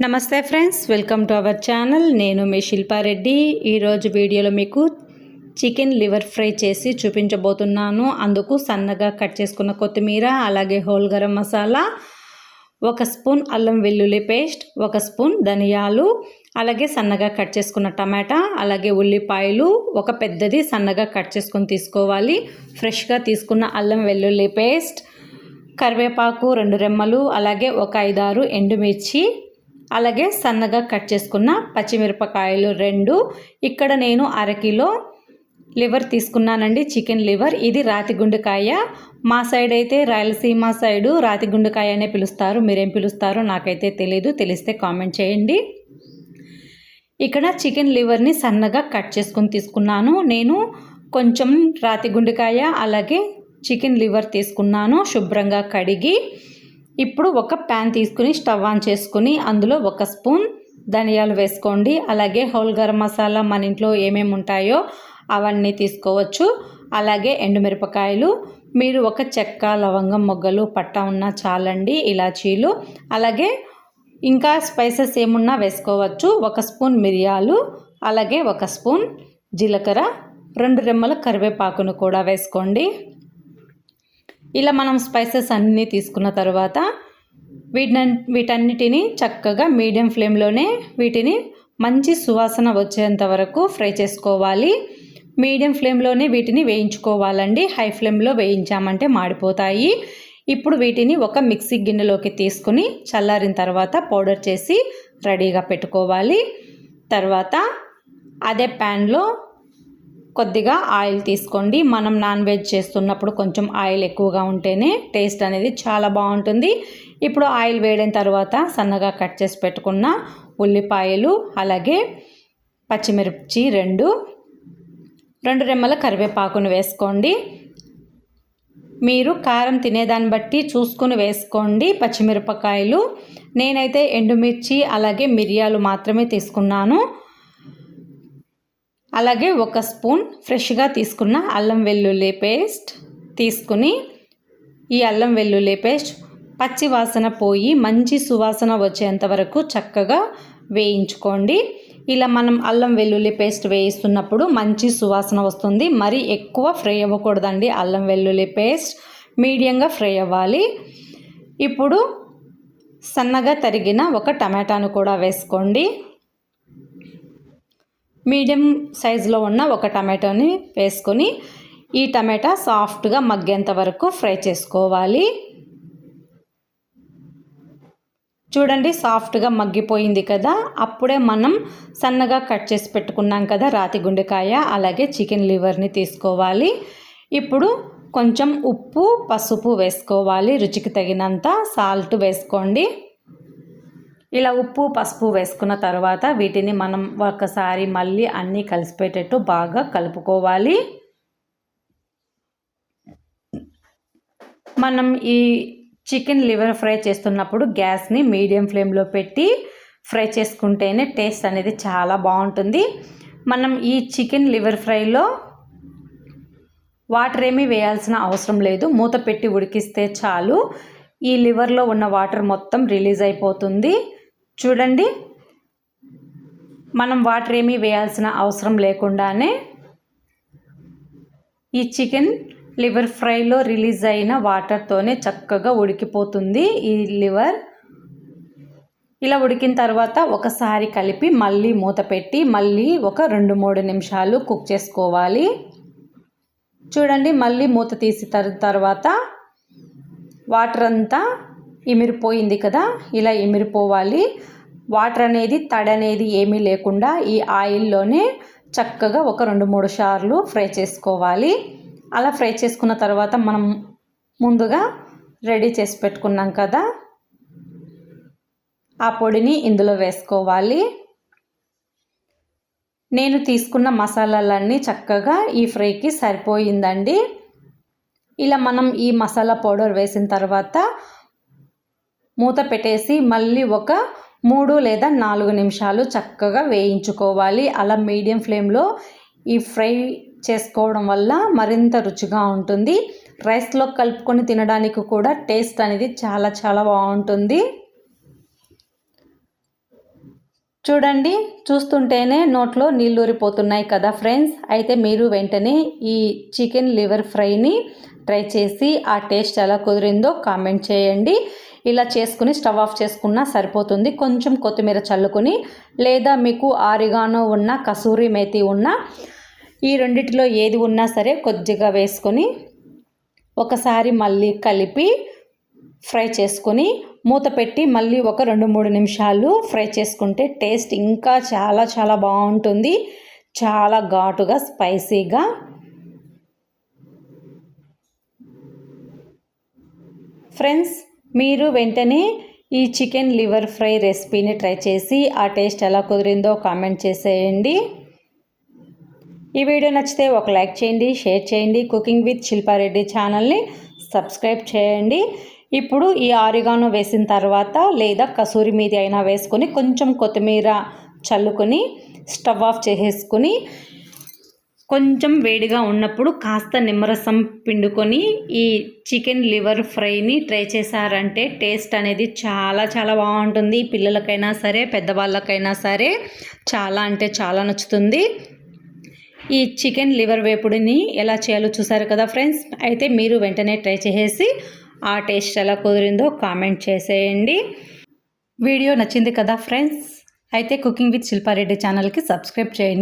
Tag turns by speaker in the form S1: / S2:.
S1: నమస్తే friends, welcome to our channel. నేను మీ శిల్పారెడ్డి. ఈరోజు వీడియోలో మీకు చికెన్ లివర్ ఫ్రై చేసి చూపించబోతున్నాను. అందుకు సన్నగా కట్ చేసుకున్న కొత్తిమీర, అలాగే హోల్ గరం మసాలా, 1 స్పూన్ అల్లం వెల్లుల్లి పేస్ట్, 1 స్పూన్ ధనియాలు, అలాగే సన్నగా కట్ చేసుకున్న టమాటా, అలాగే ఉల్లిపాయలు ఒక పెద్దది సన్నగా కట్ చేసుకొని తీసుకోవాలి. ఫ్రెష్గా తీసుకున్న అల్లం వెల్లుల్లి పేస్ట్, కరివేపాకు 2 రెమ్మలు, అలాగే ఒక 5-6 ఎండుమిర్చి, అలాగే సన్నగా కట్ చేసుకున్న పచ్చిమిరపకాయలు 2. ఇక్కడ నేను 1/2 కిలో లివర్ తీసుకున్నానండి, చికెన్ లివర్. ఇది రాతి గుండెకాయ. మా సైడ్ అయితే రాయలసీమ సైడు రాతి గుండెకాయ అనే పిలుస్తారు. మీరేం పిలుస్తారో నాకైతే తెలియదు, తెలిస్తే కామెంట్ చేయండి. ఇక్కడ చికెన్ లివర్ని సన్నగా కట్ చేసుకొని తీసుకున్నాను. నేను కొంచెం రాతి గుండెకాయ అలాగే చికెన్ లివర్ తీసుకున్నాను, శుభ్రంగా కడిగి. ఇప్పుడు ఒక ప్యాన్ తీసుకుని స్టవ్ ఆన్ చేసుకుని అందులో 1 స్పూన్ ధనియాలు వేసుకోండి. అలాగే హోల్ గరం మసాలా మన ఇంట్లో ఏమేమి ఉంటాయో అవన్నీ తీసుకోవచ్చు. అలాగే ఎండుమిరపకాయలు, మీరు ఒక చెక్క, లవంగం మొగ్గలు, పట్టా ఉన్నా చాలండి, ఇలాచీలు, అలాగే ఇంకా స్పైసెస్ ఏమున్నా వేసుకోవచ్చు. 1 స్పూన్ మిరియాలు, అలాగే 1 స్పూన్ జీలకర్ర, 2 రెమ్మల కరివేపాకును కూడా వేసుకోండి. ఇలా మనం స్పైసెస్ అన్నీ తీసుకున్న తర్వాత వీటన్నిటిని చక్కగా మీడియం ఫ్లేమ్లోనే వీటిని మంచి సువాసన వచ్చేంత వరకు ఫ్రై చేసుకోవాలి. మీడియం ఫ్లేమ్లోనే వీటిని వేయించుకోవాలండి. హై ఫ్లేమ్లో వేయించామంటే మాడిపోతాయి. ఇప్పుడు వీటిని ఒక మిక్సీ గిన్నెలోకి తీసుకుని చల్లారిన తర్వాత పౌడర్ చేసి రెడీగా పెట్టుకోవాలి. తర్వాత అదే ప్యాన్లో కొద్దిగా ఆయిల్ తీసుకోండి. మనం నాన్ వెజ్ చేస్తున్నప్పుడు కొంచెం ఆయిల్ ఎక్కువగా ఉంటేనే టేస్ట్ అనేది చాలా బాగుంటుంది. ఇప్పుడు ఆయిల్ వేడిన తర్వాత సన్నగా కట్ చేసి పెట్టుకున్న ఉల్లిపాయలు, అలాగే పచ్చిమిర్చి 2 రెమ్మల కరివేపాకును వేసుకోండి. మీరు కారం తినేదాన్ని బట్టి చూసుకుని వేసుకోండి పచ్చిమిరపకాయలు. నేనైతే ఎండుమిర్చి అలాగే మిరియాలు మాత్రమే తీసుకున్నాను. అలాగే 1 స్పూన్ ఫ్రెష్గా తీసుకున్న అల్లం వెల్లుల్లి పేస్ట్ తీసుకుని, ఈ అల్లం వెల్లుల్లి పేస్ట్ పచ్చి వాసన పోయి మంచి సువాసన వచ్చేంత వరకు చక్కగా వేయించుకోండి. ఇలా మనం అల్లం వెల్లుల్లి పేస్ట్ వేయిస్తున్నప్పుడు మంచి సువాసన వస్తుంది. మరి ఎక్కువ ఫ్రై అవ్వకూడదండి. అల్లం వెల్లుల్లి పేస్ట్ మీడియంగా ఫ్రై అవ్వాలి. ఇప్పుడు సన్నగా తరిగిన 1 టమాటాను కూడా వేసుకోండి. మీడియం సైజులో ఉన్న 1 టమాటోని వేసుకొని ఈ టమాటా సాఫ్ట్గా మగ్గేంత వరకు ఫ్రై చేసుకోవాలి. చూడండి, సాఫ్ట్గా మగ్గిపోయింది కదా. అప్పుడే మనం సన్నగా కట్ చేసి పెట్టుకున్నాం కదా రాతి గుండెకాయ, అలాగే చికెన్ లివర్ని తీసుకోవాలి. ఇప్పుడు కొంచెం ఉప్పు, పసుపు వేసుకోవాలి. రుచికి తగినంత సాల్ట్ వేసుకోండి. ఇలా ఉప్పు, పసుపు వేసుకున్న తర్వాత వీటిని మనం ఒకసారి మళ్ళీ అన్నీ కలిసిపోయేటట్టు బాగా కలుపుకోవాలి. మనం ఈ చికెన్ లివర్ ఫ్రై చేస్తున్నప్పుడు గ్యాస్ని మీడియం ఫ్లేమ్లో పెట్టి ఫ్రై చేసుకుంటేనే టేస్ట్ అనేది చాలా బాగుంటుంది. మనం ఈ చికెన్ లివర్ ఫ్రైలో వాటర్ ఏమీ వేయాల్సిన అవసరం లేదు. మూత పెట్టి ఉడికిస్తే చాలు. ఈ లివర్లో ఉన్న వాటర్ మొత్తం రిలీజ్ అయిపోతుంది. చూడండి, మనం వాటర్ ఏమీ వేయాల్సిన అవసరం లేకుండానే ఈ చికెన్ లివర్ ఫ్రైలో రిలీజ్ అయిన వాటర్తోనే చక్కగా ఉడికిపోతుంది ఈ లివర్. ఇలా ఉడికిన తర్వాత ఒకసారి కలిపి మళ్ళీ మూత పెట్టి మళ్ళీ ఒక 2-3 నిమిషాలు కుక్ చేసుకోవాలి. చూడండి, మళ్ళీ మూత తీసి తర్వాత వాటర్ అంతా ఇమిరిపోయింది కదా. ఇలా ఇమిరిపోవాలి. వాటర్ అనేది, తడి అనేది ఏమీ లేకుండా ఈ ఆయిల్లోనే చక్కగా ఒక 2-3 సార్లు ఫ్రై చేసుకోవాలి. అలా ఫ్రై చేసుకున్న తర్వాత మనం ముందుగా రెడీ చేసి పెట్టుకున్నాం కదా, ఆ పొడిని ఇందులో వేసుకోవాలి. నేను తీసుకున్న మసాలాలన్నీ చక్కగా ఈ ఫ్రైకి సరిపోయిందండి. ఇలా మనం ఈ మసాలా పౌడర్ వేసిన తర్వాత మూత పెట్టేసి మళ్ళీ ఒక 3 లేదా 4 నిమిషాలు చక్కగా వేయించుకోవాలి. అలా మీడియం ఫ్లేమ్లో ఈ ఫ్రై చేసుకోవడం వల్ల మరింత రుచిగా ఉంటుంది. రైస్లో కలుపుకొని తినడానికి కూడా టేస్ట్ అనేది చాలా చాలా బాగుంటుంది. చూడండి, చూస్తుంటేనే నోట్లో నీళ్ళూరిపోతున్నాయి కదా ఫ్రెండ్స్. అయితే మీరు వెంటనే ఈ చికెన్ లివర్ ఫ్రైని ట్రై చేసి ఆ టేస్ట్ ఎలా కుదిరిందో కామెంట్ చేయండి. ఇలా చేసుకుని స్టవ్ ఆఫ్ చేసుకున్నా సరిపోతుంది. కొంచెం కొత్తిమీర చల్లుకొని, లేదా మీకు ఆరిగానో ఉన్న కసూరి మేతి ఉన్న, ఈ రెండిటిలో ఏది ఉన్నా సరే కొద్దిగా వేసుకొని ఒకసారి మళ్ళీ కలిపి ఫ్రై చేసుకొని మూత పెట్టి మళ్ళీ ఒక 2-3 నిమిషాలు ఫ్రై చేసుకుంటే టేస్ట్ ఇంకా చాలా చాలా బాగుంటుంది. చాలా ఘాటుగా స్పైసీగా. ఫ్రెండ్స్, మీరు వెంటనే ఈ చికెన్ లివర్ ఫ్రై రెసిపీని ట్రై చేసి ఆ టేస్ట్ ఎలా కుదిరిందో కామెంట్ చేసేయండి. ఈ వీడియో నచ్చితే ఒక లైక్ చేయండి, షేర్ చేయండి. కుకింగ్ విత్ శిల్పారెడ్డి ఛానల్ని సబ్స్క్రైబ్ చేయండి. ఇప్పుడు ఈ ఆరిగానో వేసిన తర్వాత లేదా కసూరి మేతి అయినా వేసుకొని కొంచెం కొత్తిమీర చల్లుకొని స్టవ్ ఆఫ్ చేసేసుకొని కొంచెం వేడిగా ఉన్నప్పుడు కాస్త నిమ్మరసం పిండుకొని ఈ చికెన్ లివర్ ఫ్రైని ట్రై చేశారంటే టేస్ట్ అనేది చాలా చాలా బాగుంటుంది. పిల్లలకైనా సరే పెద్దవాళ్ళకైనా సరే చాలా అంటే చాలా నచ్చుతుంది. ఈ చికెన్ లివర్ వేపుడిని ఎలా చేయాలో చూసారు కదా ఫ్రెండ్స్. అయితే మీరు వెంటనే ట్రై చేసి ఆ టేస్ట్ ఎలా కుదిరిందో కామెంట్ చేసేయండి. వీడియో నచ్చింది కదా ఫ్రెండ్స్. అయితే కుకింగ్ విత్ శిల్పారెడ్డి ఛానల్కి సబ్స్క్రైబ్ చేయండి.